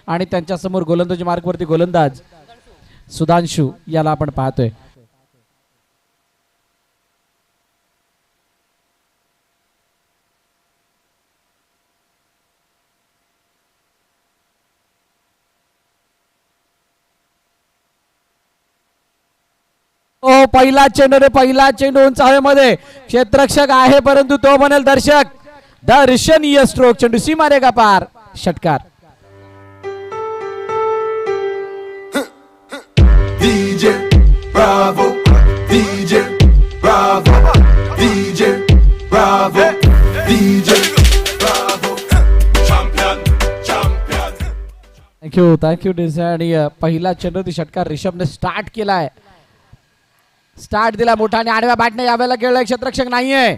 आणि त्यांच्या समोर गोलंदाजी मार्कवरती गोलंदाज सुधांशु याला आपण पाहतोय. ओ पहिला चेंडू रे, पहिला चेंडू उंच हवेमध्ये. क्षेत्ररक्षक आहे परंतु तो बनेल दर्शक. दर्शनीय स्ट्रोक, चेंडू सीमा रेगा पार, षटकार. DJ Bravo, DJ Bravo, DJ Bravo, DJ Bravo, champion, champion. Thank you DJ. आणि पहिला चेंडू ती षटकार रिषभने स्टार्ट केलाय. स्टार्ट दिला मोठा आणि आडव्या बॅटने यावेळेला खेळलाय. क्षेत्ररक्षक नाहीये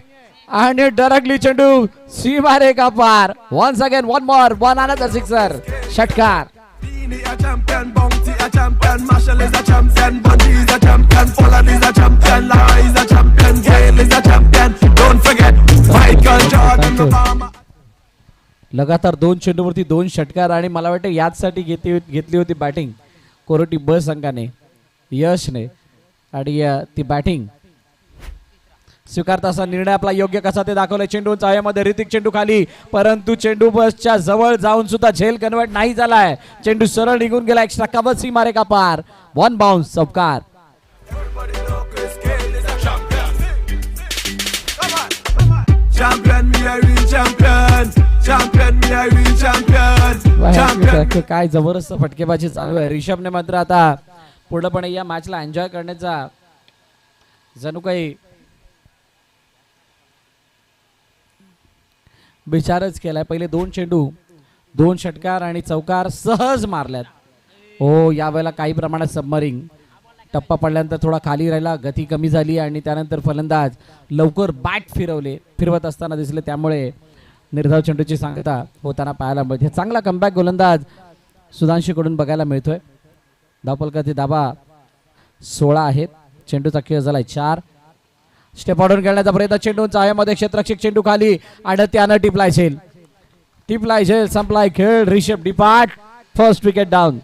आणि डरकली चेंडू सीमा रेगा पार. Once again one more, one another sixer, षटकार. Dini a champion, Bounty a champion, Marshall is a champion, Bundy is a champion, Folland is a champion, Lara is a champion, Gale is a champion. Don't forget Michael Jordan, Obama. लगातार 2 चेंडूवरती 2 षटकार आणि मला वाटतं याचसाठी घेतली होती batting कोरोटी ब संघाने, यशने. आणि ती बॅटिंग स्वीकारता असा निर्णय आपला योग्य कसा ते दाखवलाय. चेंडू चाव्यामध्ये ऋतिक चेंडू खाली, परंतु चेंडू बसच्या जवळ जाऊन सुद्धा झेल कन्वर्ट नाही झालाय. चेंडू सरळ निघून गेला. एक्स्ट्रा कव्हर सीमा रेगा पार, वन बाउन्स, चौकार. Champion, me a real champion. Champion, me a real champion. Champion. काय जबरदस्त फटकेबाजी चालू आहे. रिषभने मात्र आता पूर्णपणे या मॅचला एन्जॉय करण्याचा जणू काही विचारच केलाय. पहिले 2 चेंडू 2 षटकार आणि चौकार सहज मारल्यात. हो, यावेळेला काही प्रमाणात सबमरिंग टप्पा पडल्यानंतर थोडा खाली राहिला, गती कमी झाली आणि त्यानंतर फलंदाज लवकर बॅट फिरवत असताना दिसले. त्यामुळे निर्धाव चेंडूची सांगता होताना पाहायला मिळते. चांगला कमबॅक गोलंदाज सुधांशूकडून बघायला मिळतोय. धावफलकाचे दाबा 16 आहेत. चेंडूचा खेळ झालाय 4. स्टेप आउटून खेळण्याचा प्रयत्न. चेंडू चाव्यामध्ये, क्षेत्ररक्षक चेंडू खाली आणि त्यानं टिपलाय झेल. संपलाय खेळ. Rishabh depart, first wicket down.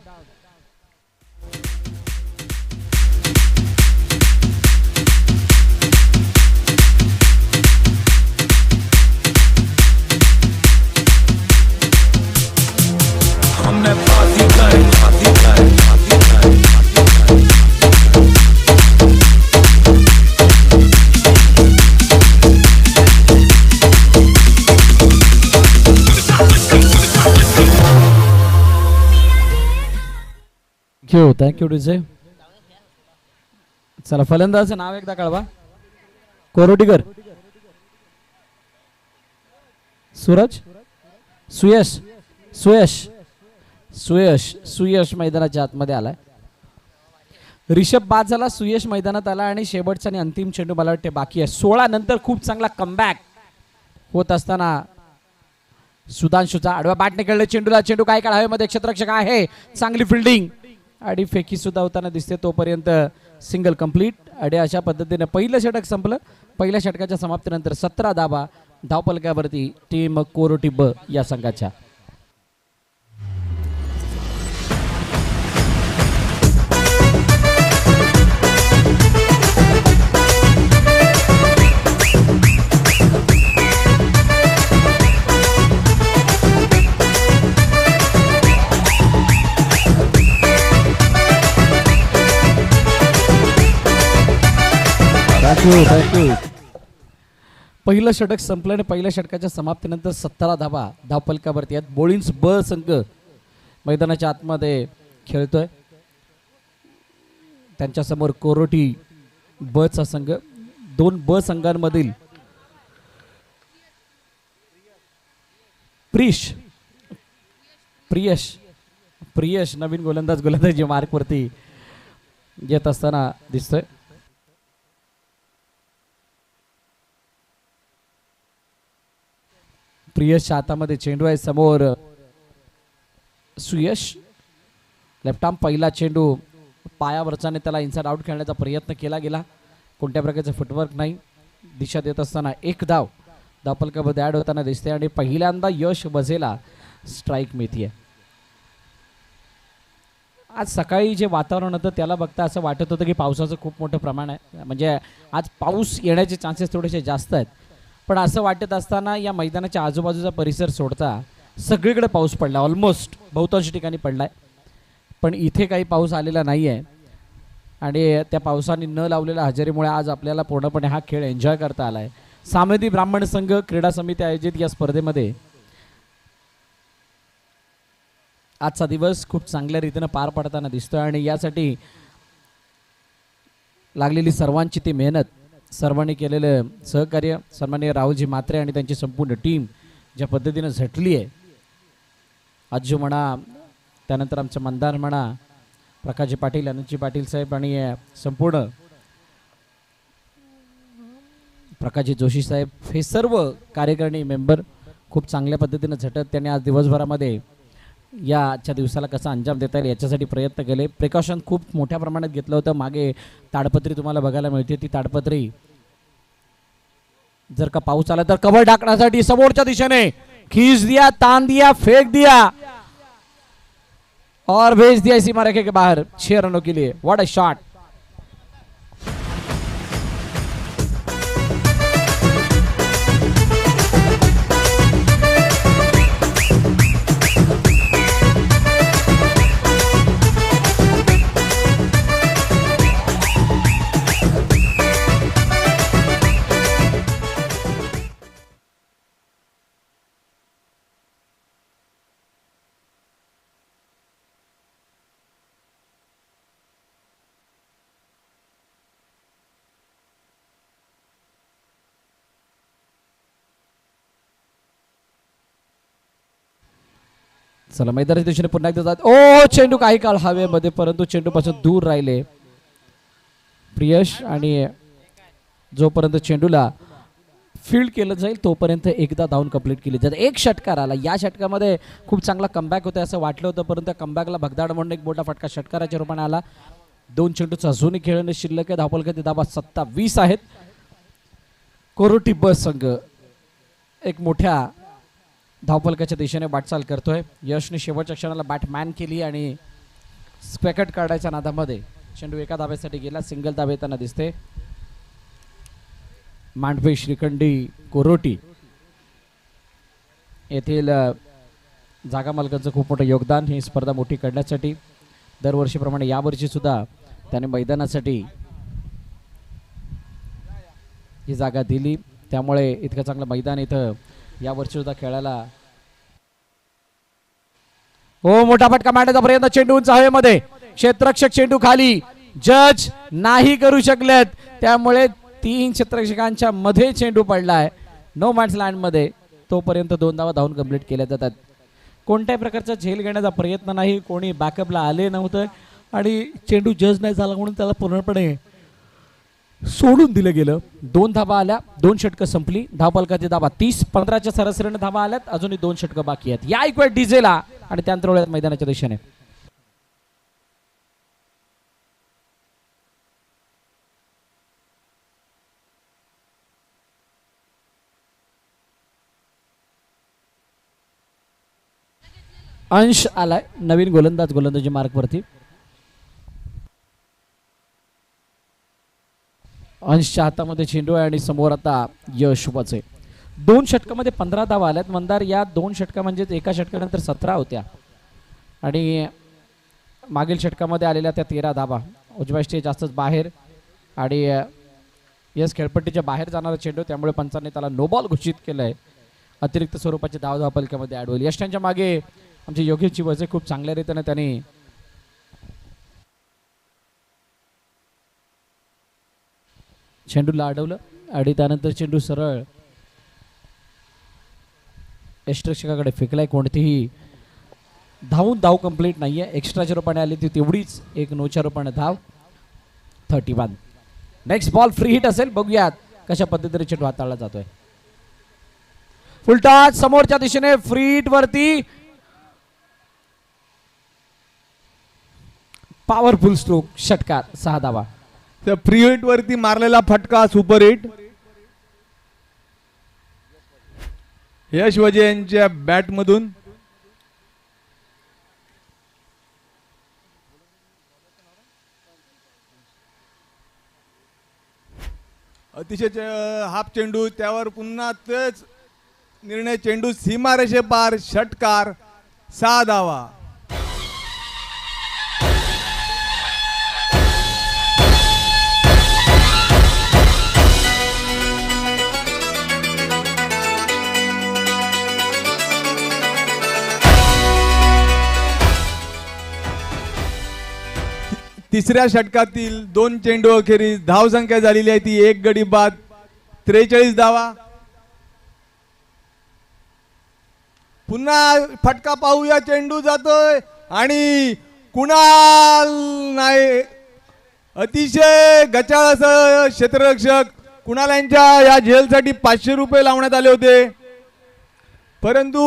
हमने फांसी खाई, फांसी खाई. Thank you DJ. चला, फलंदाजाचं नाव एकदा कळवा. कोरोटीकर, सूरज, सुयश मैदानाच्या आतमध्ये आलाय. रिषभ बाद झाला, सुयश मैदानात आला आणि शेवटचा आणि अंतिम चेंडू मला वाटते बाकी आहे. 16 नंतर खूप चांगला कमबॅक होत असताना सुधांशूचा आडवा बॅटने खेळले चेंडूला. चेंडू काय काळ हवेमध्ये, क्षेत्ररक्षक आहे, चांगली फिल्डिंग आणि फेकी सुद्धा होताना दिसते. तोपर्यंत सिंगल कंप्लीट. आणि अशा पद्धतीने पहिलं षटक संपलं. पहिल्या षटकाच्या समाप्तीनंतर 17 धावा धावपलकावरती टीम कोरोटी ब या संघाच्या. पहिलं षटक संपलं आणि पहिल्या षटकाच्या समाप्तीनंतर 17 धावा धावपलकावरती आहेत. बोलिन्स ब संघ मैदानाच्या आतमध्ये खेळतोय. त्यांच्या समोर कोरोटी ब चा संघ. 2 ब संघांमधील प्रियश नवीन गोलंदाजी मार्कवरती येत असताना दिसतोय. प्रियशच्या हातामध्ये चेंडू आहे. समोर सुयश लेफ्ट आर्म. पहिला चेंडू पायावरचा, त्याला इनसाइड आउट खेळण्याचा प्रयत्न केला गेला. कोणत्या प्रकारचं फुटवर्क नाही. दिशा देत असताना 1 धाव धावपलकामध्ये ॲड होताना दिसते आणि पहिल्यांदा यश बझेला स्ट्राईक मिळते. आज सकाळी जे वातावरण होतं त्याला बघता असं वाटत होतं की पावसाचं खूप मोठं प्रमाण आहे, म्हणजे आज पाऊस येण्याचे चान्सेस थोडेसे जास्त आहेत. पण असं वाटत असताना या मैदानाच्या आजूबाजूचा परिसर सोडता सगळीकडे पाऊस पडला, ऑलमोस्ट बहुतांश ठिकाणी पडला आहे. पण इथे काही पाऊस आलेला नाही आहे आणि त्या पावसाने न लावलेल्या हजेरीमुळे आज आपल्याला पूर्णपणे हा खेळ एन्जॉय करता आला आहे. सामेदी ब्राह्मण संघ क्रीडा समिती आयोजित या स्पर्धेमध्ये आजचा दिवस खूप चांगल्या रीतीनं पार पडताना दिसतोय आणि यासाठी लागलेली सर्वांची ती मेहनत, सर्वांनी केलेलं सहकार्य, सन्माननीय राहुलजी म्हात्रे आणि त्यांची संपूर्ण टीम ज्या पद्धतीनं झटली आहे, आजू म्हणा, त्यानंतर आमचं मंदार म्हणा, प्रकाशजी पाटील, अनंतजी पाटील साहेब आणि संपूर्ण प्रकाशजी जोशी साहेब, हे सर्व कार्यकारिणी मेंबर खूप चांगल्या पद्धतीनं झटत त्यांनी आज दिवसभरामध्ये या आजच्या दिवसाला कसा अंजाम देता येईल याच्यासाठी प्रयत्न केले. प्रिकॉशन खूप मोठ्या प्रमाणात घेतलं होतं. मागे ताडपत्री तुम्हाला बघायला मिळते, ती ताडपत्री जर का पाऊस आला तर कव्हर टाकण्यासाठी समोरच्या दिशेने खींच दिया, तान दिया, फेंक दिया और भेज दिया सीमा रेखे के बाहर 6 रनों के लिए. What a shot. चला मैदानाच्या दिशेने पुन्हा एकदा जात. ओ चेंडू काही काळ हवेमध्ये, परंतु चेंडू पासून दूर राहिले प्रियश आणि जोपर्यंत चेंडूला फील्ड केलं जाईल तोपर्यंत एकदा धावून कंप्लीट केली जाते. एक षटकार आला, या षटकामध्ये खूप चांगला कमबॅक होता असं वाटलं होतं, परंतु कमबॅकला भगदाड म्हणून एक मोठा फटका षटकाराच्या रूपाने आला. 2 चेंडूचा अजूनही खेळणे शिल्लक आहे. धावफलकाचे धाबा 27 आहेत. कोरोटी बस संघ एक मोठ्या धावफलकाच्या दिशेने वाटचाल करतोय. यशने शेवटच्या क्षणाला बॅटमॅन केली आणि स्क्वॅकेट काढायच्या नादामध्ये चेंडू एका धाब्यासाठी गेला. सिंगल धाबे येताना दिसते. मांडवे श्रीखंडी कोरोटी येथील जागा मालकांचं खूप मोठं योगदान ही स्पर्धा मोठी करण्यासाठी. दरवर्षीप्रमाणे यावर्षी सुद्धा त्याने मैदानासाठी ही जागा दिली, त्यामुळे इतकं चांगलं मैदान इथं यावर्षी सुद्धा खेळायला. हो, मोठा फटका मारण्याचा प्रयत्न, चेंडू उंच हवेमध्ये, क्षेत्ररक्षक चेंडू खाली, जज नाही करू शकलेत, त्यामुळे 3 क्षेत्ररक्षकांच्या मध्ये चेंडू पडलाय नो मॅन्स लँड मध्ये. तोपर्यंत 2 धावा धावून कंप्लीट केल्या जातात. कोणत्याही प्रकारचा झेल घेण्याचा प्रयत्न नाही, कोणी बॅकअपला आले नव्हतं आणि चेंडू जज नाही झाला म्हणून त्याला पूर्णपणे सोडून दिलं गेलं. 2 धाबा आल्या, 2 षटकं संपली. धावफलकाची धाबा 30-15च्या सरासरीने धाबा आल्यात, अजूनही 2 षटकं बाकी आहेत. या एक वेळ डीजेला आणि त्यानंतर मैदानाच्या दिशेने. अंश आलाय नवीन गोलंदाजी मार्कवरती. अंशच्या हातामध्ये चेंडू आहे आणि समोर आता यश उभाचे. 2 षटकामध्ये 15 धावा आल्यात. मंदार या 2 षटका म्हणजेच एका षटकानंतर 17 होत्या आणि मागील षटकामध्ये आलेल्या त्या 13 धावा. उजव्या स्टेज जास्तच बाहेर आणि यस खेळपट्टीच्या बाहेर जाणारा चेंडू, त्यामुळे पंचांनी त्याला नो बॉल घोषित केलंय. अतिरिक्त स्वरूपाचे धावफलकामध्ये ॲड होईल. यष्टांच्या मागे आमचे योगेशची वजे खूप चांगल्या रीतीने त्यांनी चेंडूला अडवलं आणि त्यानंतर चेंडू सरळ यष्टरक्षकाकडे फेकलाय. कोणतीही धाव कंप्लीट नाहीये. एक्स्ट्राच्या रूपाने आली ती तेवढीच, एक नोच्या रूपाने धाव. 31. नेक्स्ट बॉल फ्री हिट असेल, बघूयात कशा पद्धतीने चेंडू हाताळला जातोय. फुल टॉस समोरच्या दिशेने फ्री हिट वरती, पॉवरफुल स्ट्रोक, षटकार, 6 धावा. त्या फ्री हिट वरती मारलेला फटका सुपर हिट. यश वजे यांच्या बॅट मधून अतिशय हाफ चेंडू, त्यावर पुन्हा तेच निर्णय, चेंडू सीमारेषे पार, षटकार, 6 धावा. तिसऱ्या षटकातील 2 चेंडू अखेरीस धावसंख्या झालेली आहे ती 1 गडी बाद, 43 धावा. पुन्हा फटका पाहूया, चेंडू जातोय आणि कुणाल नाही, अतिशय गचाळ असं क्षेत्ररक्षक कुणाल यांच्या या झेलसाठी 500 रुपये लावण्यात आले होते, परंतु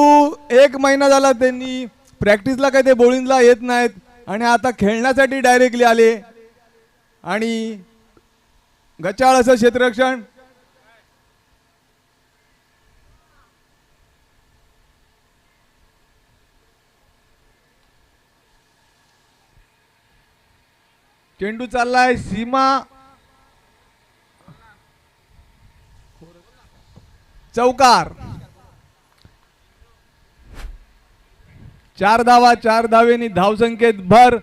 1 महिना झाला त्यांनी प्रॅक्टिसला काही ते बॉलिंगला येत नाहीत आणि आता खेळण्यासाठी डायरेक्टली आले आणि गचाळ असं क्षेत्ररक्षण. चेंडू चाललाय सीमा, चौकार, 4 धावा. 4 धावेनी धावसंख्येत भर.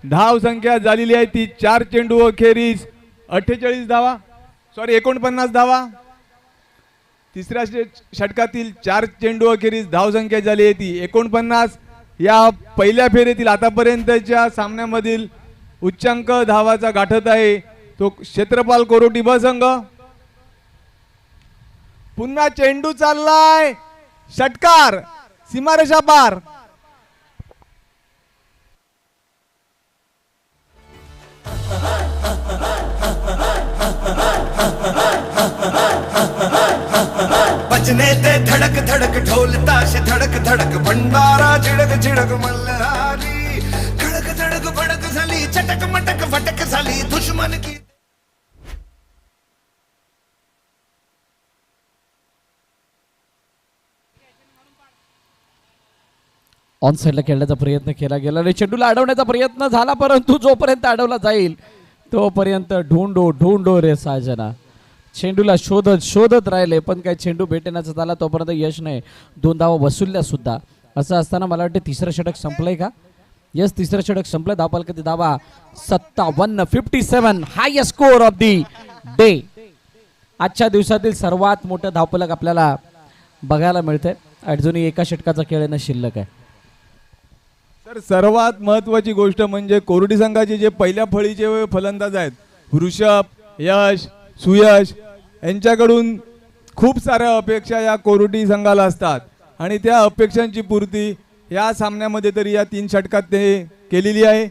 धावसंख्या झालेली आहे ती 4 चेंडू अखेरीस 48 धावा, 49 धावा. तिसऱ्या षटकातील 4 चेंडू अखेरीस धावसंख्या झाली आहे ती 49. या पहिल्या फेरीतील आतापर्यंतच्या सामन्यामधील उच्चांक धावाचा गाठत आहे तो क्षेत्रपाल कोरोटी ब संघ. पुन्हा चेंडू चाललाय, षटकार, सीमारेषा पार. बजने ते धड़क धड़क ढोल ताश धड़क धड़क भंडारा झिडक झिडक मल्हारी खडक धडक भडक झाली चटक मटक फटक झाली दुश्मन की. ऑन साईडला खेळण्याचा प्रयत्न केला गेला आणि चेंडूला अडवण्याचा प्रयत्न झाला, परंतु जोपर्यंत अडवला जाईल तोपर्यंत ढूंढो रे साजना. चेंडूला शोधत राहिले पण काही चेंडू भेटण्याचा झाला तोपर्यंत यश नाही. 2 धावा वसुलल्या सुद्धा. असं असताना मला वाटतं तिसरं षटक संपलंय का? यस, तिसरं षटक संपलं. धावफलकाची धावा 57, 57, highest score of the day. आजच्या दिवसातील सर्वात मोठं धावफलक आपल्याला बघायला मिळतंय. अजूनही एका षटकाचा खेळ येणं शिल्लक आहे. तर सर्वात महत्वाची गोष्ट म्हणजे कोरोटी संघाचे जे पहिल्या फळीचे फलंदाज आहेत, वृषभ, यश, सुयश, यांच्याकडून खूप साऱ्या अपेक्षा या कोरोटी संघाला असतात आणि त्या अपेक्षांची पूर्ती या सामन्यामध्ये तरी या 3 षटकात ते केलेली आहे.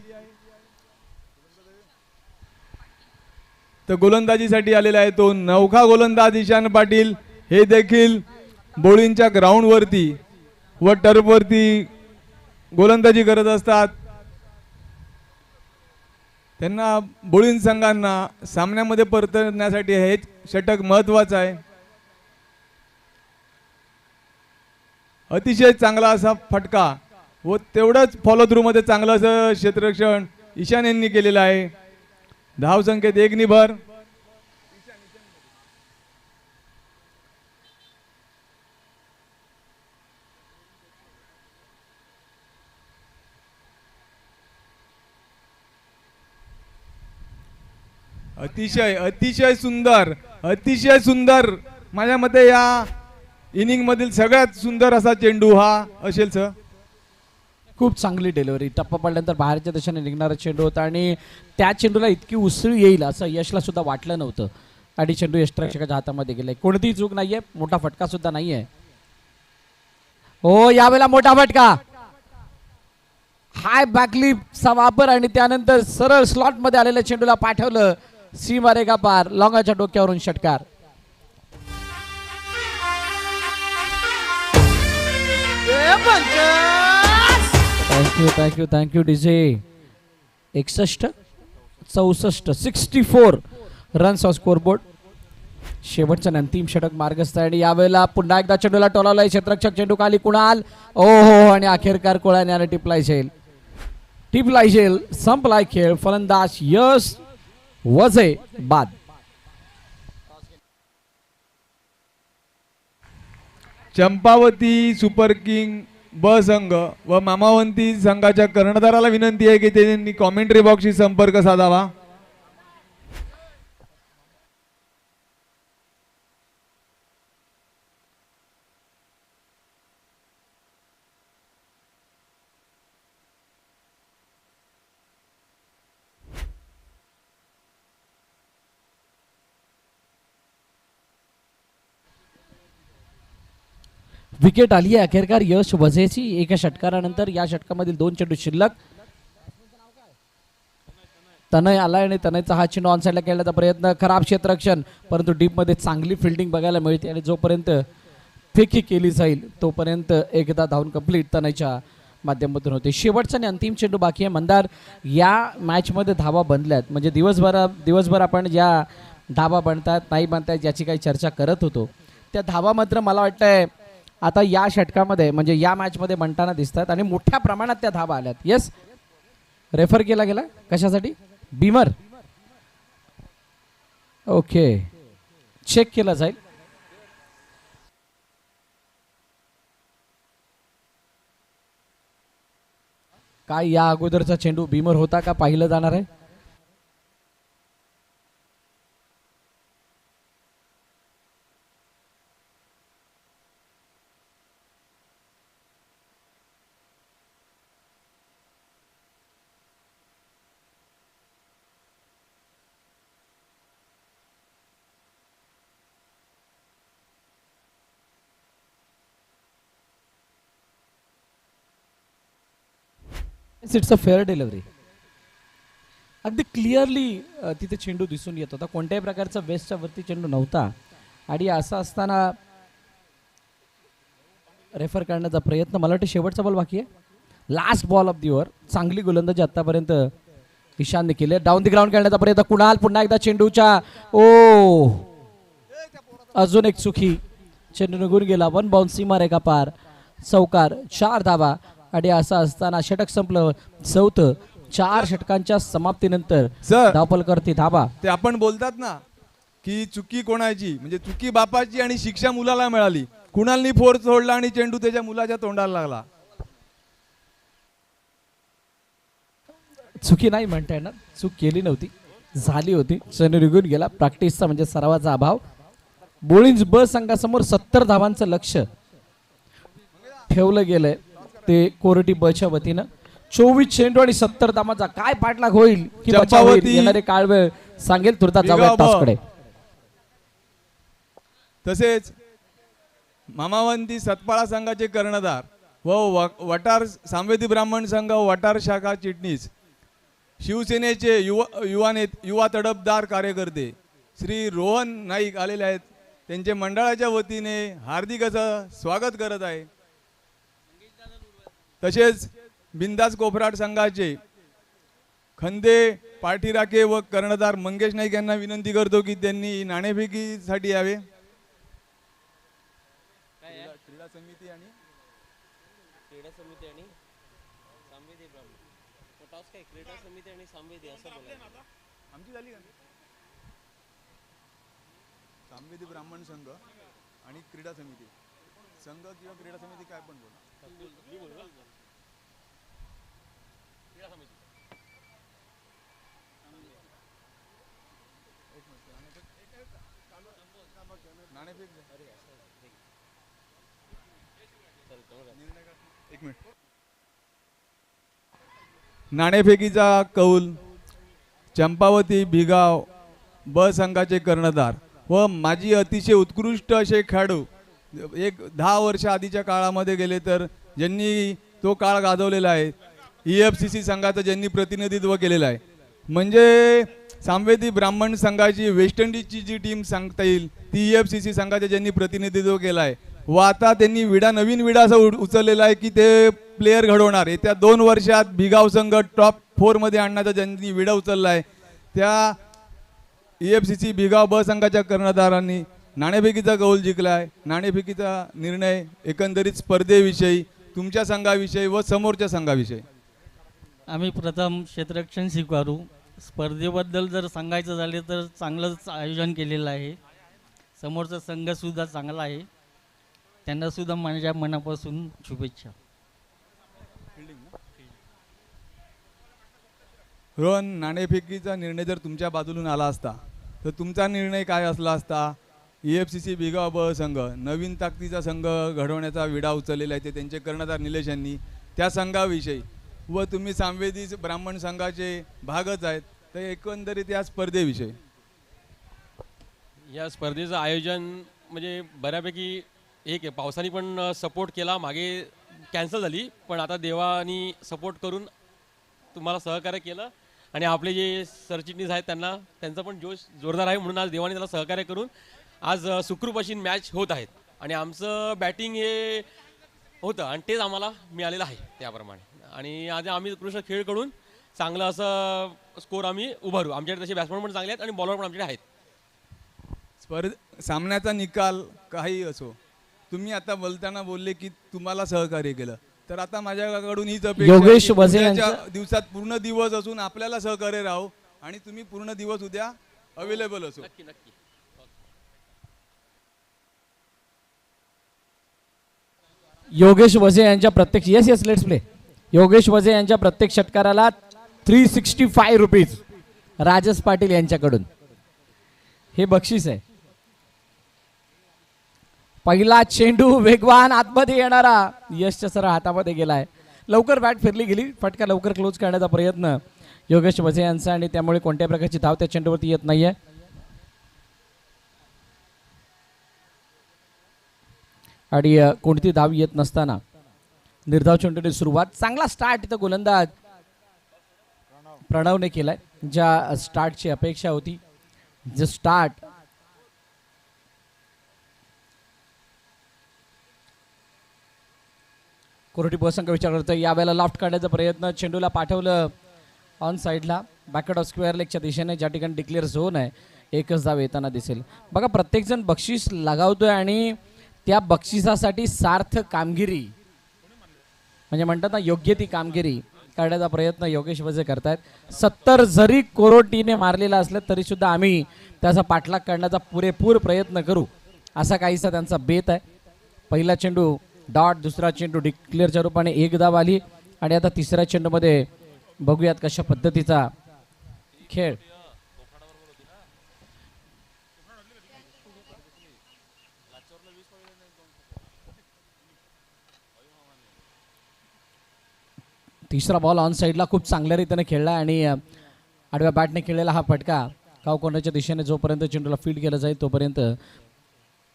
तर गोलंदाजीसाठी आलेला आहे तो नवखा गोलंदाज ईशान पाटील. हे देखील बॉलिंगच्या ग्राउंडवरती व टर्फवरती गोलंदाजी करत असतात. त्यांना बॉलिंग संघांना सामन्यामध्ये परतण्यासाठी हे षटक महत्वाचं आहे. अतिशय चांगला असा फटका व तेवढंच फॉलो थ्रू मध्ये चांगलं असं क्षेत्ररक्षण ईशान यांनी केलेलं आहे. धावसंख्येत 1 नि भर. अतिशय सुंदर माझ्या मते या इनिंग मधील सगळ्यात सुंदर असा चेंडू हा असेल सर. खूप चांगली डिलिव्हरी. टप्पा पडल्यानंतर बाहेरच्या दिशेने निघणारा चेंडू होता आणि त्या चेंडूला इतकी उसळी येईल असं यशला सुद्धा वाटलं नव्हतं आणि चेंडू यष्टरक्षकाच्या हातामध्ये गेलाय. कोणतीही चूक नाहीये, मोठा फटका सुद्धा नाहीये. हो, यावेळेला मोठा फटका, हाय बॅकलिपचा वापर आणि त्यानंतर सरळ स्लॉट मध्ये आलेल्या चेंडूला पाठवलं सीमारेखा पार, लॉंगाच्या डोक्यावरून षटकार. Thank you DJ. 61, 64, 64 runs off scoreboard. शेवटचं अंतिम षटक मार्गस्थ आहे आणि यावेळेला पुन्हा एकदा चेंडूला टोलावलाय क्षेत्ररक्षक. चेंडू खाली कुणाल, ओहो, आणि अखेरकार कोळ्याने आला टिपलाय झेल. संपलाय खेळ. फलंदाज यश वजे बाद. चंपावती सुपर किंग ब संघ व मामावंती संघाच्या कर्णधाराला विनंती आहे की त्यांनी कॉमेंट्री बॉक्सशी संपर्क साधावा. विकेट आली आहे अखेरकार यश वझेची एका षटकारानंतर. या षटकामधील 2 चेंडू शिल्लक. तनय आलाय आणि तनयचा हा चेंडू ऑनसाइडला खेळण्याचा प्रयत्न. खराब क्षेत्ररक्षण, परंतु डीप मध्ये चांगली फिल्डिंग बघायला मिळते आणि जोपर्यंत फेकी केली जाईल तोपर्यंत एकदा धावून कंप्लीट तनयच्या माध्यमातून होते. शेवटचा आणि अंतिम चेंडू बाकी आहे. मंदार या मॅच मध्ये धावा बनल्यात म्हणजे दिवसभर आपण ज्या धावा बनतात नाही बनतात याची काही चर्चा करत होतो, त्या धावा मात्र मला वाटतंय आता या षटकामध्ये म्हणजे या मॅचमध्ये बनताना दिसतात आणि मोठ्या प्रमाणात त्या धावा आल्यात. येस, रेफर केला गेला कशासाठी? बीमर. ओके, चेक केला जाईल. काय या अगोदरचा चेंडू बीमर होता का पाहिलं जाणार आहे. It's a fair delivery. अगदी क्लिअरली तिथे चेंडू दिसून येत होता. कोणत्याही प्रकारचा वेस्टच्या वरती चेंडू नव्हता आणि असं असताना रेफर करण्याचा प्रयत्न. मला वाटतं शेवटचा बॉल बाकी आहे. Last ball of the over. चांगली गोलंदाजी आतापर्यंत ईशानने केले. डाऊन दी ग्राउंड खेळण्याचा प्रयत्न. कुणाल पुन्हा एकदा चेंडूच्या अजून एक चुकी. चेंडू निघून गेला. 1 बाउन्स सीमा रेखा पार. चौकार. 4 धावा आणि असं असताना षटक संपलं. 4थं. 4 षटकांच्या समाप्तीनंतर सर धावपलकरती धावा. ते आपण बोलतात ना की चुकी कोणाची म्हणजे चुकी बापाची आणि शिक्षा मुलाला मिळाली. कुणालनी फोर्स सोडला आणि चेंडू त्याच्या मुलाच्या तोंडाला लागला. चुकी नाही म्हणता येणार, चूक केली नव्हती, झाली होती. चेंडू निघून गेला. प्रॅक्टिसचा म्हणजे सरावाचा अभाव. बोळिंज ब संघासमोर 70 धावांचं लक्ष ठेवलं गेलंय ते कोरटी बच्या वतीनं. 24 चेंडू आणि 70 धावांचा काय पाठलाग होईल की बचाव होईल येणारे काळ वेळ सांगेल. तुर्ता जाऊया तासकडे. तसेच मामावंती सतपाळा संघाचे कर्णधार व वटार सामवेदी ब्राह्मण संघ वटार शाखा चिटणीस शिवसेनेचे युवा तडफदार कार्यकर्ते श्री रोहन नाईक आलेले आहेत. त्यांचे मंडळाच्या वतीने हार्दिक असं स्वागत करत आहे. तसेच बिंदास कोफराट संघाचे खंदे पाठीराखे व कर्णधार मंगेश नाईक यांना विनंती करतो की त्यांनी नाणेफेकीसाठी यावे. क्रीडा समिती आणि आमची झाली का सामवेदी ब्राह्मण संघ आणि क्रीडा समिती संघ किंवा क्रीडा समिती काय पण बोला. एक मिनिट. नाणेफेकीचा कौल चंपावती भिगाव ब संघाचे कर्णधार व माजी अतिशय उत्कृष्ट असे खेळाडू 10 वर्ष आधीच्या काळामध्ये गेले तर ज्यांनी तो काळ गाजवलेला आहे. EFCC संघाचं ज्यांनी प्रतिनिधित्व केलेलं आहे. म्हणजे सामवेदी ब्राह्मण संघाची वेस्ट इंडिजची जी टीम सांगता येईल ती EFCC संघाचे ज्यांनी प्रतिनिधित्व केलं आहे व आता त्यांनी नवीन विडा असं उचललेला आहे की ते प्लेयर घडवणार. येत्या 2 वर्षात भिगाव संघ टॉप 4 मध्ये आणण्याचा ज्यांनी विडा उचलला आहे त्या EFCC भिगाव ब संघाच्या कर्णधारांनी नाणेफेकीचा कौल जिंकला आहे. नाणेफेकीचा निर्णय एकंदरीत स्पर्धेविषयी, तुमच्या संघाविषयी व समोरच्या संघाविषयी. आम्ही प्रथम क्षेत्ररक्षण स्वीकारू. स्पर्धेबद्दल जर सांगायचं झाले तर चांगलंच आयोजन केलेलं आहे. समोरचा संघसुद्धा चांगला आहे. त्यांना सुद्धा माझ्या मनापासून शुभेच्छा. रोहन, नाणेफेकीचा निर्णय जर तुमच्या बाजूला आला असता तर तुमचा निर्णय काय असला असता? EFCC बिगाव ब संघ नवीन ताकदीचा संघ घडवण्याचा विडा उचललेला आहे ते त्यांचे कर्णधार निलेश यांनी. त्या संघाविषयी व तुम्ही सामवेदी ब्राह्मण संघाचे भागच आहेत, तर एकंदरीत या स्पर्धेविषयी. या स्पर्धेचं आयोजन म्हणजे बऱ्यापैकी एक आहे. पावसाने पण सपोर्ट केला, मागे कॅन्सल झाली, पण आता देवानी सपोर्ट करून तुम्हाला सहकार्य केलं आणि आपले जे सरचिटणीस आहेत त्यांचा पण जोश जोरदार आहे, म्हणून आज देवाने त्याला सहकार्य करून आज सुखरूप अशी मॅच होत आहेत. आणि आमचं बॅटिंग हे होतं आणि तेच आम्हाला मिळालेलं आहे त्याप्रमाणे. आणि आज आम्ही उत्कृष्ट खेळ करून चांगलं असं स्कोर आम्ही उभारू. आमच्याकडे तसे बॅट्समन पण चांगले आहेत आणि बॉलर पण आमच्याकडे आहेत. सामन्याचा निकाल काही असो, तुम्ही आता बोलताना बोलले की तुम्हाला सहकार्य केलं, तर आता माझ्याकडून हीच अपेक्षा आहे योगेश की वझे उद्याच्या यांचं- दिवसात पूर्ण दिवस असून आपल्याला सहकार्य राहो आणि तुम्ही पूर्ण दिवस उद्या अवेलेबल असो. नक्की नक्की. योगेश वझे यांच्या प्रत्येक yes let's play. Yogesh Vazhe यांच्या प्रत्येक षटकाराला 365 रुपीज राजस पाटील यांच्याकडून हे बक्षीस आहे. पहिला चेंडू वेगवान आतमध्ये येणारा यशच्या सरळ हातामध्ये गेलाय. लवकर बॅट फिरली गेली, फटका लवकर क्लोज करण्याचा प्रयत्न योगेश वझे यांचा आणि त्यामुळे कोणत्या प्रकारची धाव त्या चेंडूवरती येत नाहीये. आणि कोणती धाव येत नसताना निर्धाव चेंडूने सुरुवात. चांगला स्टार्ट इथं गोलंदाज प्रणवने केलाय, ज्या स्टार्टची अपेक्षा होती. जे स्टार्ट कोरटी बहुसंख्य विचार करतोय. यावेळेला लॉफ्ट काढण्याचा प्रयत्न, चेंडूला पाठवलं ऑन साईडला बॅकवर्ड ऑफ स्क्वेअर लेगच्या दिशेने, ज्या ठिकाणी डिक्लेअर झोन आहे. एकच धाव येताना दिसेल. बघा, प्रत्येकजण बक्षीस लगावतोय आणि त्या बक्षिसासाठी सार्थ कामगिरी म्हणजे म्हणतात ना योग्य ती कामगिरी करण्याचा प्रयत्न योगेश वझे करतायत. 70 जरी कोरोटीने मारलेला असलं तरी सुद्धा आम्ही त्याचा पाठलाग करण्याचा पुरेपूर प्रयत्न करू, असा काहीसा त्यांचा बेत आहे. पहिला चेंडू डॉट, दुसरा चेंडू डिक्लेअरच्या रूपाने एक धाव आली आणि आता तिसऱ्या चेंडूमध्ये बघूयात कशा पद्धतीचा खेळ. तिसरा बॉल ऑन साईडला खूप चांगल्या रीतीने खेळला आणि आडव्या बॅटने खेळलेला हा फटका काव कोणाच्या दिशेने जोपर्यंत चेंडूला फीड केला जाईल तोपर्यंत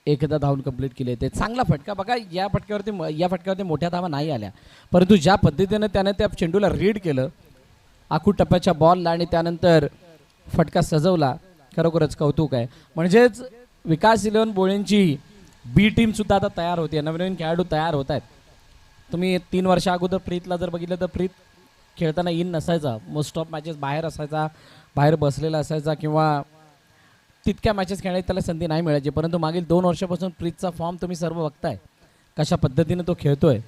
एकदा धावून कंप्लीट केले. ते चांगला फटका. बघा, या फटक्यावरती मोठ्या धावा नाही आल्या, परंतु ज्या पद्धतीने त्याने त्या चेंडूला रीड केलं आखू टप्प्याच्या बॉलला आणि त्यानंतर फटका सजवला, खरोखरच कौतुक आहे. म्हणजेच विकास 11 बोळेंची बी टीम सुद्धा आता तयार होते, नवीन खेळाडू तयार होत आहेत. तुम्ही 3 वर्षा अगोदर प्रीतला जर बघितलं तर प्रीत खेळताना इन नसायचा, मोस्ट ऑफ मॅचेस बाहेर असायचा, बाहेर बसलेला असायचा किंवा तितक्या मॅचेस खेळण्याची त्याला संधी नाही मिळायची. परंतु मागील 2 वर्षापासून प्रीतचा फॉर्म तुम्ही सर्व बघताय, कशा पद्धतीने तो खेळतोय.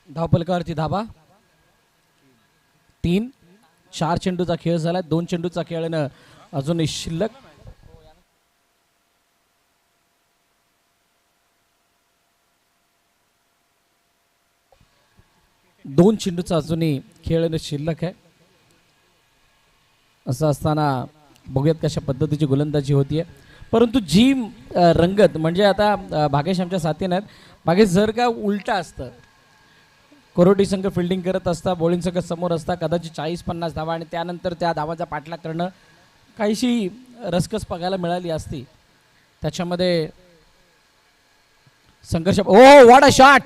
धावपलकावरती धाबा 3. 4 चेंडूचा खेळ झाला, 2 चेंडूचा खेळणं अजूनही शिल्लक. दोन चेंडूचा अजूनही खेळणं शिल्लक आहे. असं असताना बघूयात कशा पद्धतीची गोलंदाजी होतीये. परंतु जी रंगत म्हणजे आता भागेश आमच्या साथीने आहेत. भागेश, जर का उलटा असतं, कोरोटी संघ फिल्डिंग करत असता, बॉलिंग संघ समोर असता, कदाचित 40-50 धावा आणि त्यानंतर त्या धावाचा पाठलाग करणं काहीशी रसकस बघायला मिळाली असती. त्याच्यामध्ये संघर्ष. ओ व्हॉट अ शॉट,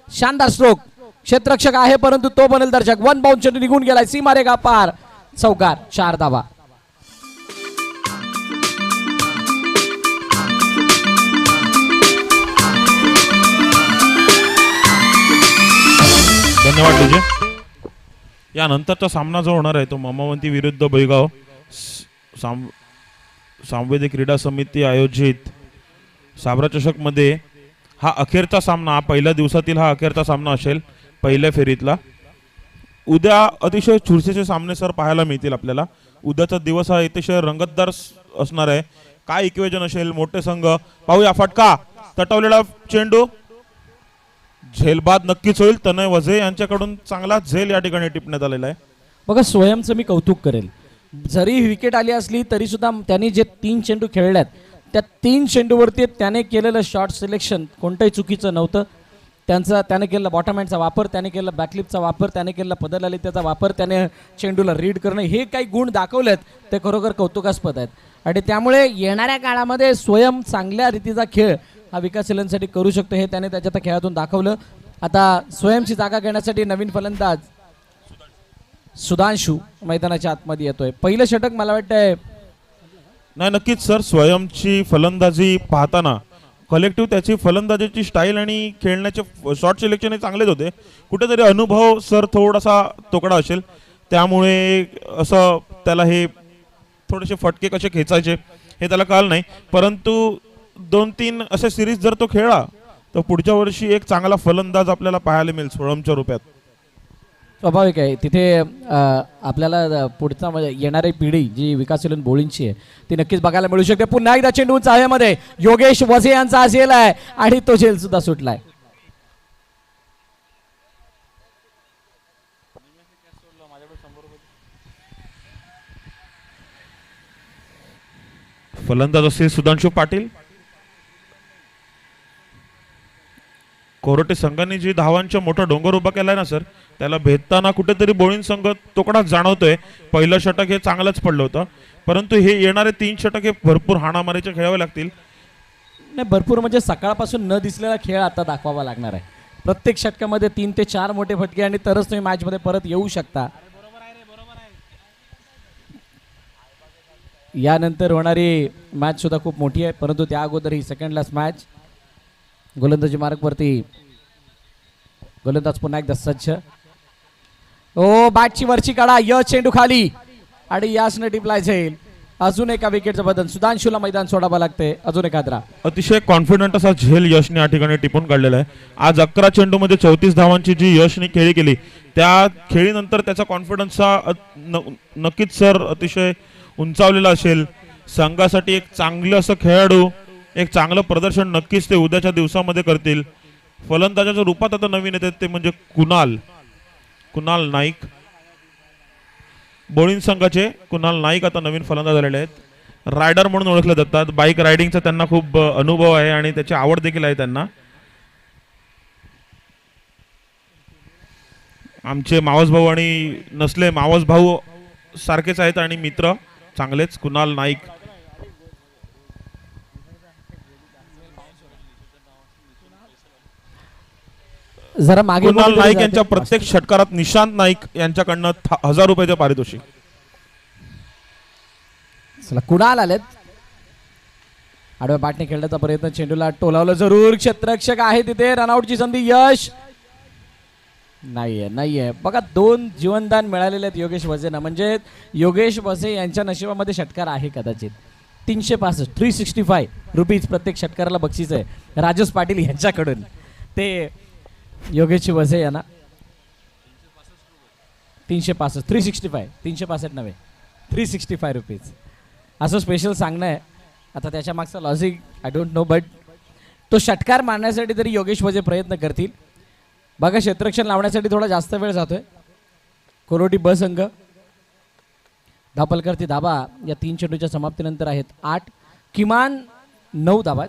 शानदार स्ट्रोक. क्षेत्ररक्षक आहे परंतु तो बनेल दर्शक. 1 बाउंड चेंडू निघून गेलाय, सीमारेगा पार, चौकार, 4 धावा. धन्यवाद डीजे. यानंतरचा सामना जो होणार आहे तो ममावंती विरुद्ध बैगाव सामवेदी क्रीडा समिती आयोजित साबरा चषक मध्ये हा अखेरचा सामना, पहिल्या दिवसातील हा अखेरचा सामना असेल पहिल्या फेरीतला. उद्या अतिशय चुरशीचे सामने सर पाहायला मिळतील आपल्याला. उद्याचा दिवस हा अतिशय रंगतदार असणार आहे. काय इक्वेजन असेल. मोठे संघ पाहूया. फटका, तटवलेला चेंडू, झेलबाद नक्कीच होईल. तनय वझे यांच्याकडून चांगला झेल या ठिकाणी टिपण्यात आलेला आहे. बघा स्वयंचं मी कौतुक करेल, जरी विकेट आली असली तरी सुद्धा त्यांनी जे 3 चेंडू खेळल्यात त्या 3 चेंडूवरती त्याने केलेलं शॉट सिलेक्शन कोणतंही चुकीचं नव्हतं. त्याने केलेला बॉटम हँडचा वापर, त्याने केलेला बॅकलिपचा वापर, त्याने केलेला पदललिताचा वापर, त्याने चेंडूला रीड करणं, हे काही गुण दाखवलेत ते खरोखर कौतुकास्पद आहेत. आणि त्यामुळे येणाऱ्या काळामध्ये स्वयं चांगल्या रीतीचा खेळ हा विकासशीलांसाठी करू शकतो हे त्याने त्याच्या त्या खेळातून दाखवलं. आता स्वयंची जागा घेण्यासाठी नवीन फलंदाज सुधांशू मैदानाच्या आतमध्ये येतोय. पहिलं षटक मला वाटतंय नाही, नक्कीच सर. स्वयंची फलंदाजी पाहताना कलेक्टिव्ह त्याची फलंदाजीची स्टाईल आणि खेळण्याचे शॉट सिलेक्शन हे चांगलेच होते. कुठेतरी अनुभव सर थोडासा तोकडा असेल, त्यामुळे असं त्याला हे थोडेसे फटके कसे खेचायचे हे त्याला कळलं नाही. परंतु 2-3 असे सिरीज जर तो खेळला तर पुढच्या वर्षी एक चांगला फलंदाज आपल्याला पाहायला मिळेल स्वयंच्या रूपात. स्वाभाविक आहे. तिथे आपल्याला पुढचा येणारी पिढी जी विकासशील बोलिंगची आहे ती नक्कीच बघायला मिळू शकते. पुन्हा एकदा चेंडू चाहयामध्ये योगेश वझे यांचा झेल आहे आणि तो झेल सुद्धा सुटलाय. फलंदाज असेल सुधांशू पाटील. कोरोटे संघाने जी धावांचा मोठा डोंगर उभा केलाय ना सर, त्याला भेदताना कुठेतरी बोळीन संघ तोकडाच जाणवतोय. पहिलं षटक हे चांगलंच पडलं होतं, परंतु हे येणारे 3 षटक हे भरपूर हाणामारीचे खेळावे लागतील. नाही, भरपूर म्हणजे सकाळपासून न दिसलेला खेळ आता दाखवावा लागणार आहे. प्रत्येक षटकामध्ये 3 ते 4 मोठे फटके आणि तरच तुम्ही मॅचमध्ये परत येऊ शकता. यानंतर होणारी मॅच सुद्धा खूप मोठी आहे, परंतु त्या अगोदर ही सेकंड लास्ट मॅच. गोलंदाजी मार्गवरती गोलंदाज पुन्हा एकदा सज्ज. ओ बॅटची वरची काढा, यश चेंडू खाली आणि यासने टिपलाय जाईल. अजून एका विकेटचं बदल, सुधांशूला मैदान सोडावं लागते. अजून एक हादरा. अतिशय कॉन्फिडंट असा झेल यशने या ठिकाणी टिपून काढलेला आहे. आज 11 चेंडूमध्ये 34 धावांची जी यशने खेळी केली, त्या खेळीनंतर त्याचा कॉन्फिडन्स नक्कीच सर अतिशय उंचावलेला असेल. संघासाठी एक चांगलं असं खेळाडू, एक चांगलं प्रदर्शन नक्कीच ते उद्याच्या दिवसामध्ये करतील. फलंदाजाच्या रूपात आता नवीन येतात ते म्हणजे कुणाल नाईक. बोळीन संघाचे कुणाल नाईक आता नवीन फलंदाज झालेले आहेत. रायडर म्हणून ओळखले जातात. बाईक रायडिंगचा त्यांना खूप अनुभव आहे आणि त्याची आवड देखील आहे त्यांना. आमचे मावस भाऊ आणि नसले मावस भाऊ सारखेच आहेत आणि मित्र चांगलेच. कुणाल नाईक जरा मागे कुणाल नाईक यांच्या प्रत्येक षटकारात निशांत नाईक यांच्याकडनं 1000 रुपयाचे पारितोषिक. चला कुणाल आलेत. आडव्या बॅटने खेळण्याचा प्रयत्न, चेंडूला टोलावलं जरूर. क्षेत्ररक्षक आहे तिथे, रनआउटची संधी. यश नाहीये. बघा 2 जीवनदान मिळालेले आहेत योगेश वझेंना. म्हणजे योगेश वझे यांच्या नशिबामध्ये षटकार आहे कदाचित. 365 365 रुपीज प्रत्येक षटकाराला बक्षीस आहे राजेश पाटील यांच्याकडून. ते योगेश वझे यांना 365 365 365 नव्हे 365 रुपीज असं स्पेशल सांगणं आहे. आता त्याच्या मागचा logic I don't know, but तो षटकार मारण्यासाठी तरी योगेश वझे प्रयत्न करतील. बघा क्षेत्ररक्षण लावण्यासाठी थोडा जास्त वेळ जातोय. कोरोटी ब संघ धापलकरती धाबा या 3 चेंडूच्या समाप्तीनंतर आहेत 8, किमान 9 धाबा.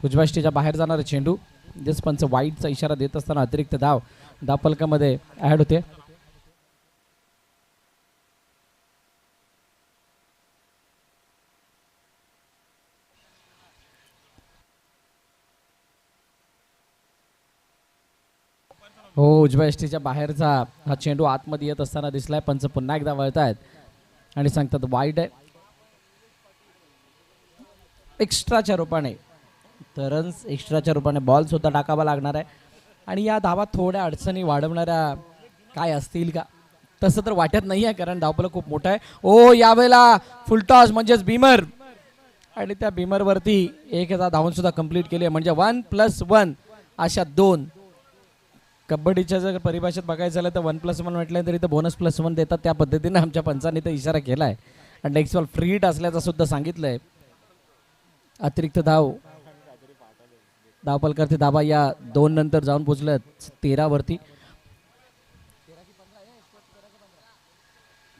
उजव्या बाहेर जाणारा चेंडू, जस पंच वाईटचा इशारा देत असताना अतिरिक्त धाव धापलकामध्ये ऍड होते. हो, उजव्या एसटीच्या बाहेरचा हा चेंडू आतमध्ये येत असताना दिसलाय. पंच पुन्हा एकदा वळतायत आणि सांगतात वाईट आहे. एक्स्ट्राच्या रूपाने तरच एक्स्ट्राच्या रूपाने बॉल सुद्धा टाकावा लागणार आहे. आणि या धावा थोड्या अडचणी वाढवणाऱ्या काय असतील का, तसं तर वाटत नाही आहे, कारण धावपल खूप मोठा आहे. ओ यावेळेला फुलटॉस म्हणजेच बीमर, आणि त्या बीमरवरती 1000 धावून सुद्धा कंप्लीट केली आहे. म्हणजे 1+1 अशा 2. कबड्डीच्या जर परिभाषेत बघायचं झालं तर 1+1 म्हटलं तरी तर बोनस +1 देतात. त्या पद्धतीने आमच्या पंचांनी तर इशारा केला आहे आणि नेक्स्ट बॉल फ्री हिट असल्याचं सुद्धा सांगितलंय. अतिरिक्त धावपलकारचे धाबा या 2 नंतर जाऊन पोहोचल्यात 13 वरती.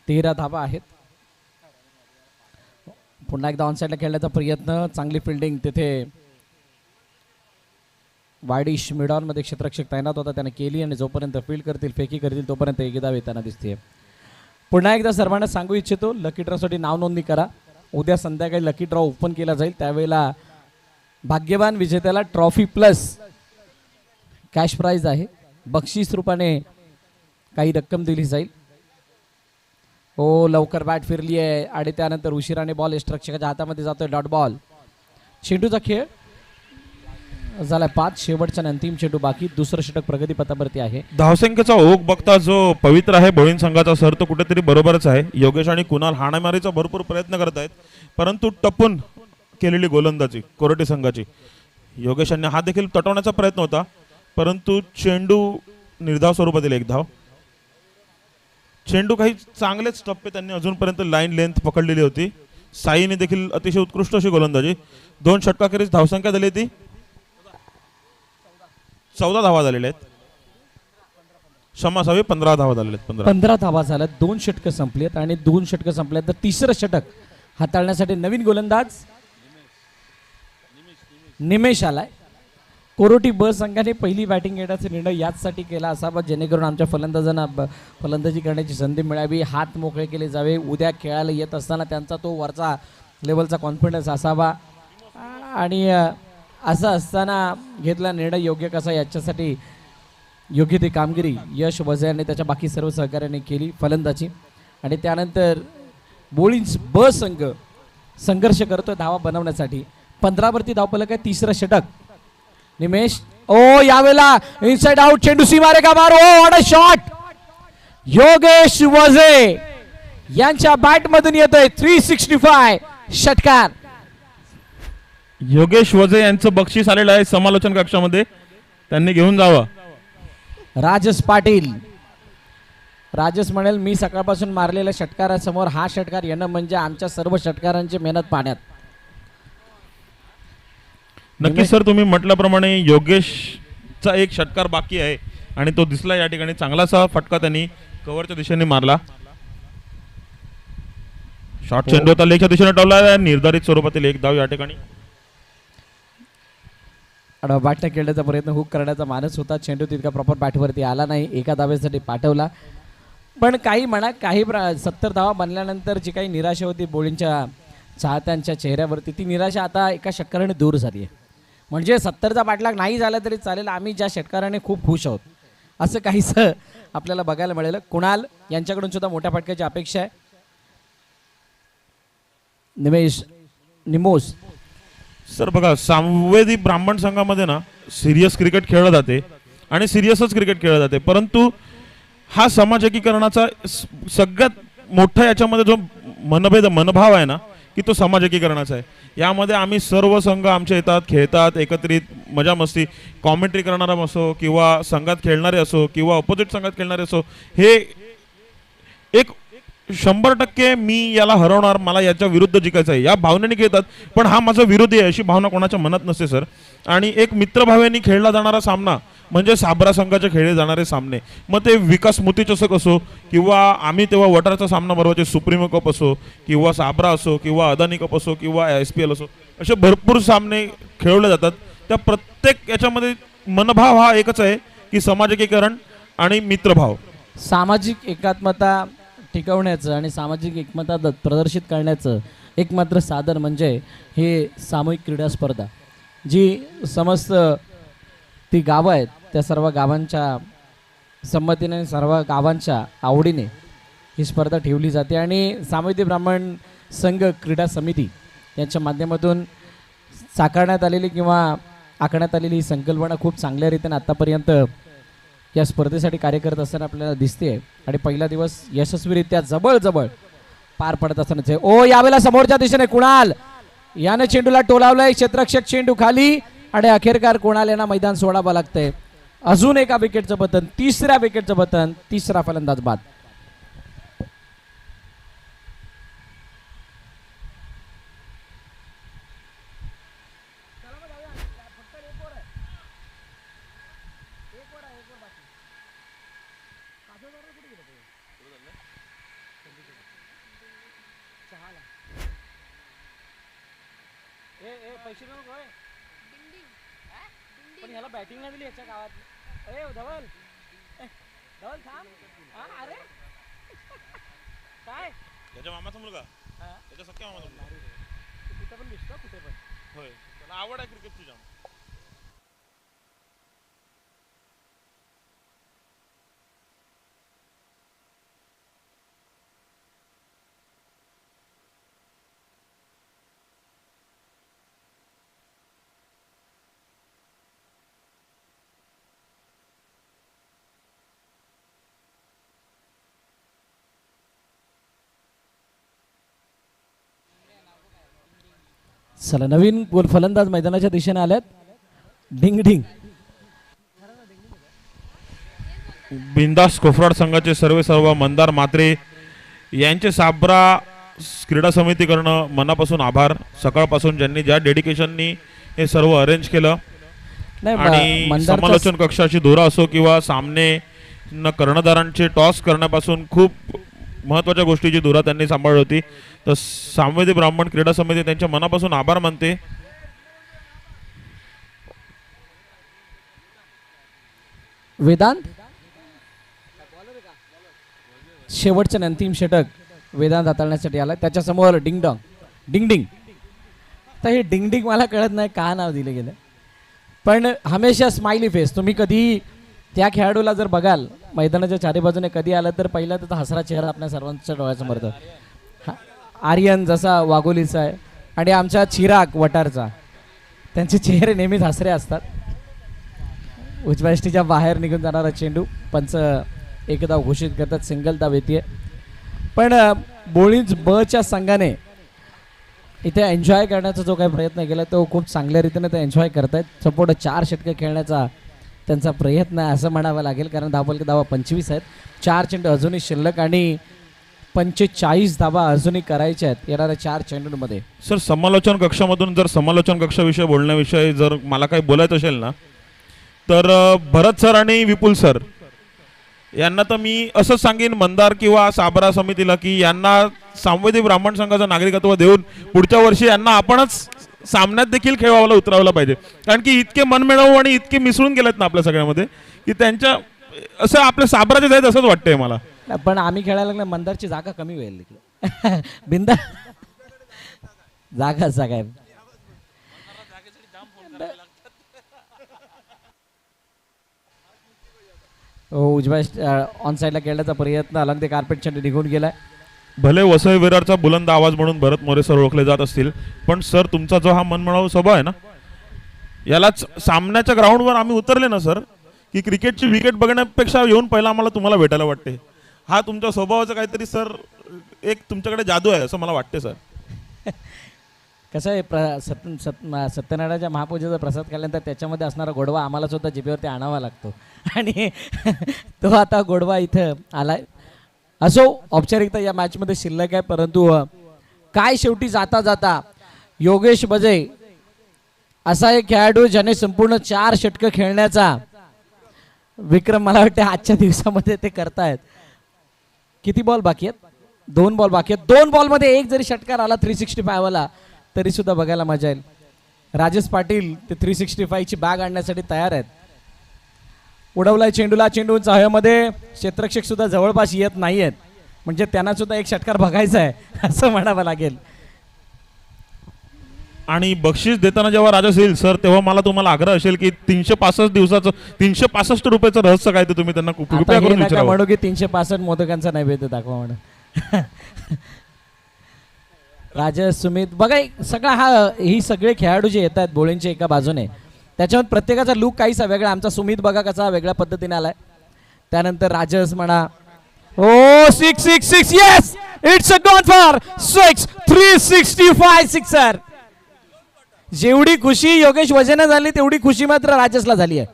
13 धाबा आहेत. पुन्हा एकदा ऑनसाईडला खेळण्याचा प्रयत्न, चांगली फिल्डिंग तिथे वाडिश मिडॉनमध्ये क्षेत्ररक्षक तैनात होता, त्याने केली आणि जोपर्यंत फील्ड करतील फेकी करतील तोपर्यंत एक धाव येताना दिसते. पुन्हा एकदा सर्वांना सांगू इच्छितो लकी ड्रॉसाठी नाव नोंदणी करा. उद्या संध्याकाळी लकी ड्रॉ ओपन केला जाईल, त्यावेळेला भाग्यवान विजेत्याला ट्रॉफी प्लस कॅश प्राइज आहे. बक्षीस रूपाने काही रक्कम दिली जाईल. हो लवकर बॅट फिरली आहे आणि त्यानंतर उशिराने बॉल यष्टरक्षकाच्या हातामध्ये जातोय. Dot ball. चेंडूचा खेळ झाला 5. शेवटच्या अंतिम चेंडू बाकी. दुसरं षटक प्रगतीपथावरती आहे. धावसंख्येचा ओघ बघता जो पवित्र आहे बॉलिंग संघाचा सर तो कुठेतरी बरोबरच आहे. योगेश आणि कुणाल हाणामारीचा भरपूर प्रयत्न करत आहेत, परंतु टपून केलेली गोलंदाजी कोरटी संघाची. योगेशांनी हा देखील तटवण्याचा प्रयत्न होता, परंतु चेंडू निर्धाव स्वरूपातील एक धाव. चेंडू काही चांगलेच टप्पे त्यांनी अजूनपर्यंत लाईन लेंथ पकडलेली होती. साईने देखील अतिशय उत्कृष्ट अशी गोलंदाजी. 2 षटकाखेरीज धावसंख्या झाली ती 14 धावा झालेल्या आहेत. क्षमा असावी 15 धावा झालेल्या आहेत. 15 धावा झाल्या. 2 षटकं संपलीत आणि 2 षटकं संपल्यानंतर तिसरं षटक हाताळण्यासाठी नवीन गोलंदाज निमेश आलाय. कोरोटी ब संघाने पहिली बॅटिंग घेण्याचा निर्णय याचसाठी केला असावा जेणेकरून आमच्या फलंदाजांना फलंदाजी करण्याची संधी मिळावी, हात मोकळे केले जावे. उद्या खेळायला येत असताना त्यांचा तो वरचा लेवलचा कॉन्फिडन्स असावा आणि असं असताना घेतला निर्णय योग्य कसा याच्यासाठी योग्य ती कामगिरी यश वझे आणि त्याच्या बाकी सर्व सहकार्याने केली फलंदाजी. आणि त्यानंतर बोलिंग्स ब संघ संघर्ष करतोय धावा बनवण्यासाठी. 15 वरती धावफलक आहे. तिसरं षटक निमेश. ओ यावेळेला इनसाइड आउट चेंडू सीमारे का मार. Oh what a shot. Yogesh Vazhe यांच्या बॅट मधून येतोय 365 षटकार. योगेश वझे यांचं बक्षीस आलेलं आहे समालोचन कक्षामध्ये, त्यांनी घेऊन जावं. राजस पाटील. राजस म्हणेल मी सकाळपासून मारलेल्या षटकारासमोर हा षटकार येणं म्हणजे आमच्या सर्व षटकारांची मेहनत पाण्यात. नक्कीच सर, तुम्ही म्हटल्याप्रमाणे योगेशचा एक षटकार बाकी आहे आणि तो दिसला या ठिकाणी. चांगलासा फटका त्यांनी कव्हरच्या दिशेने मारला. शॉर्ट चेंडू होता लेगच्या दिशेने टवला. निर्धारित स्वरूपातील एक धाव या ठिकाणी. बॅटने खेळण्याचा प्रयत्न हुक करण्याचा मानस होता. चेंडू तितका प्रॉपर बॅटवरती आला नाही. एका धावेसाठी पाठवला. पण काही म्हणा काही 70 धावा बनल्यानंतर जी काही निराशा होती बोलिंगच्या चाहत्यांच्या चेहऱ्यावरती ती निराशा आता एका षटकाराने दूर झाली आहे. म्हणजे 70चा पाठलाग नाही झाला तरी चालेल, आम्ही ज्या षटकाराने खूप खुश आहोत असं काहीसं आपल्याला बघायला मिळालं. कुणाल यांच्याकडून सुद्धा मोठ्या फटक्याची अपेक्षा आहे. निमोस सर बघा, सामवेदी ब्राह्मण संघामध्ये ना सिरियस क्रिकेट खेळलं जाते आणि सिरियसच क्रिकेट खेळलं जाते, परंतु हा समाज एकीकरणाचा सगळ्यात मोठा याच्यामध्ये जो मनभाव आहे ना की तो समाज एकीकरणाचा आहे. यामध्ये आम्ही सर्व संघ आमच्या येतात, खेळतात, एकत्रित मजा मस्ती, कॉमेंट्री करणारा असो किंवा संघात खेळणारे असो किंवा ऑपोजिट संघात खेळणारे असो, हे एक 100% मी याला हरवणार, मला याच्या विरुद्ध जिंकायचं आहे या भावनेने खेळतात. पण हा माझा विरोधी आहे अशी भावना कोणाच्या मनात नसते सर. आणि एक मित्रभावाने खेळला जाणारा सामना म्हणजे साबरा संघाचे खेळले जाणारे सामने, मग ते विकास मोती चषक असो किंवा आम्ही तेव्हा वटाराचा सामना भरवायचे सुप्रीमो कप असो किंवा साबरा असो किंवा अदानी कप असो किंवा SPL असो, असे भरपूर सामने खेळवले जातात. त्या प्रत्येक याच्यामध्ये मनभाव हा एकच आहे की समाज एकीकरण आणि मित्रभाव. सामाजिक एकात्मता टिकवण्याचं आणि सामाजिक एकमता प्रदर्शित करण्याचं एकमात्र साधन म्हणजे हे सामूहिक क्रीडा स्पर्धा, जी समस्त ती गावं आहेत त्या सर्व गावांच्या संमतीने सर्व गावांच्या आवडीने ही स्पर्धा ठेवली जाते. आणि सामवेदी ब्राह्मण संघ क्रीडा समिती यांच्या माध्यमातून साकारण्यात आलेली किंवा आखण्यात आलेली ही संकल्पना खूप चांगल्या रीतीने आत्तापर्यंत या स्पर्धेसाठी कार्य करत असताना आपल्याला दिसते. आणि पहिला दिवस यशस्वीरित्या जवळ पार पडत असताना ओ यावेळेला समोरच्या दिशेने कुणाल याने चेंडूला टोलावलंय. क्षेत्ररक्षक चेंडू खाली आणि अखेरकार कुणाल यांना मैदान सोडावं लागतंय. अजून एका विकेटचं बटन, तिसऱ्या विकेटचं बटन, तिसरा फलंदाज बाद. पैसे नको पण ह्याला बॅटिंग नाही दिली याच्या गावात. ए धवल धवल थांब. अरे काय त्याच्या मामाचा मुलगा, त्याच्या सख्या मामाचा मुलगा. कुठे पण दिसतो कुठे पण. होय, त्याला आवड आहे क्रिकेटची जाम. चला नवीन फलंदाज मैदानाच्या दिशेने आल्यात. डिंग डिंग. बिंदास कोफराड संघाचे सर्व मंदार म्हात्रे यांचे साबरा क्रीडा समितीकडनं मनापासून आभार. सकाळपासून ज्यांनी ज्या डेडिकेशननी हे सर्व अरेंज केलं आणि समालोचन कक्षाची धोरा असो किंवा सामने न कर्णधारांचे टॉस करण्यापासून खूप महत्वाच्या गोष्टीची धुरा त्यांनी सांभाळली होती. तर सामवेदी ब्राह्मण क्रीडा समिती त्यांच्या मनापासून आभार मानते. वेदांत शेवटचं अंतिम षटक वेदांत हाताळण्यासाठी आला. त्याच्या समोर डिंग डॉंग डिंग डिंग. तर हे डिंग डिंग मला कळत नाही का नाव दिलं गेलं, पण हमेशा स्माइली फेस. तुम्ही कधी त्या खेळाडूला जर बघाल मैदानाच्या चारी बाजूने कधी आलं तर पहिला त्याचा हसरा चेहरा आपल्या सर्वांच्या डोळ्यासमोर येतो. आर्यन जसा वाघोलीचा आहे आणि आमच्या चिराग वटारचा, त्यांचे चेहरे नेहमीच हसरे असतात. उजव्याष्टीच्या बाहेर निघून जाणारा चेंडू पंच एक धाव घोषित करतात. सिंगल धाव येते. पण बोळींज बच्या संघाने इथे एन्जॉय करण्याचा जो काही प्रयत्न केला तो खूप चांगल्या रीतीने ते एन्जॉय करतायत. संपूर्ण 4 षटके खेळण्याचा त्यांचा प्रयत्न आहे असं म्हणावं लागेल, कारण धावा 25 आहेत. 4 चेंडू अजूनही शिल्लक आणि 45 धावा अजूनही करायच्या आहेत येणाऱ्या 4 चेंडूंमध्ये. सर, समालोचन कक्षामधून जर समालोचन कक्षाविषयी बोलण्याविषयी जर मला काही बोलायचं असेल ना, तर भरत सर आणि विपुल सर यांना तर मी असं सांगेन मंदार किंवा साबरा समितीला की यांना सामवेदी ब्राह्मण संघाचं नागरिकत्व देऊन पुढच्या वर्षी यांना आपणच सामन्यात देखील खेळायला उतरवलं पाहिजे. कारण की इतके मनमिळावू आणि इतके मिसळून गेलेत ना आपल्या सगळ्यामध्ये की त्यांच्या असं आपल्या साबराचे जायचं असंच वाटतंय मला. पण आम्ही खेळायला लागलं मंदारची जागा कमी होईल बिंदा जागा आहे. उजव्या ऑन साईडला खेळण्याचा प्रयत्न अलंग ते कार्पेटच्या निघून गेलाय. भले वसई विरारचा बुलंद आवाज म्हणून भरत मोरे सर ओळखले जात असतील, पण सर तुमचा जो हा मनमिळावू स्वभाव आहे ना, यालाच सामन्याच्या ग्राउंडवर आम्ही उतरले ना सर, की क्रिकेटची विकेट बघण्यापेक्षा येऊन पहिला आम्हाला तुम्हाला भेटायला वाटते. हा तुमच्या स्वभावाचा काहीतरी सर एक तुमच्याकडे जादू आहे असं मला वाटते सर. कसं आहे सत्यनारायणाच्या महापूजेचा प्रसाद खाल्ल्यानंतर त्याच्यामध्ये असणारा गोडवा आम्हाला सुद्धा जिभेवरती आणावा लागतो आणि तो आता गोडवा इथं आलाय. असो, औपचारिकता या मॅचमध्ये शिल्लक आहे, परंतु काय शेवटी जाता जाता योगेश बजे असा एक खेळाडू ज्याने संपूर्ण 4 षटकं खेळण्याचा विक्रम मला वाटतं आजच्या दिवसामध्ये ते करतायत. किती बॉल बाकी आहेत? 2 बॉल बाकी आहेत. 2 बॉलमध्ये एक जरी षटकार आला 365 वाला तरी सुद्धा बघायला मजा येईल. राजेश पाटील ते 365 ची बॅग आणण्यासाठी तयार आहेत. उडवलाय चेंडूला, चेंडू हवेमध्ये. क्षेत्ररक्षक सुद्धा जवळपास येत नाही आहेत, म्हणजे त्यांना सुद्धा एक षटकार बघायचा आहे असं म्हणावं लागेल. आणि बक्षीस देताना जेव्हा राजा येईल सर, तेव्हा मला तुम्हाला आग्रह असेल की 365 दिवसाचं 365 रुपयाचं रहस्य काय ते तुम्ही त्यांना कृपया करून विचारा. म्हणू की 365 मोदकांचा नैवेद्य दाखवा म्हणून. राजा सुमित बघा, सगळा ही सगळे खेळाडू जे येत आहेत बोळींचे एका बाजूने, त्याच्यावर प्रत्येकाचा लुक काहीसा वेगळा. आमचा सुमित बघा कसा वेगळ्या पद्धतीने आलाय. त्यानंतर राजस म्हणा, ओ 666, yes it's a gone for 6, 365 sixer. जेवढी खुशी योगेश वजेने झाली तेवढी खुशी मात्र राजसला झाली आहे.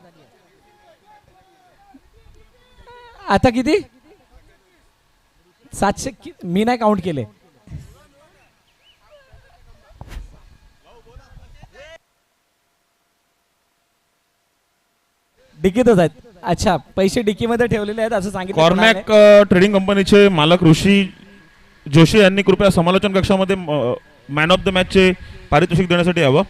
आता किती 700 मी नाही काउंट केले. डिकीतच आहेत. अच्छा, पैसे डिकीमध्ये ठेवलेले आहेत असं सांगितलं. कॉर्मॅक ट्रेडिंग कंपनीचे मालक ऋषी जोशी यांनी कृपया समालोचन कक्षामध्ये मॅन ऑफ द मॅचचे पारितोषिक देण्यासाठी यावं.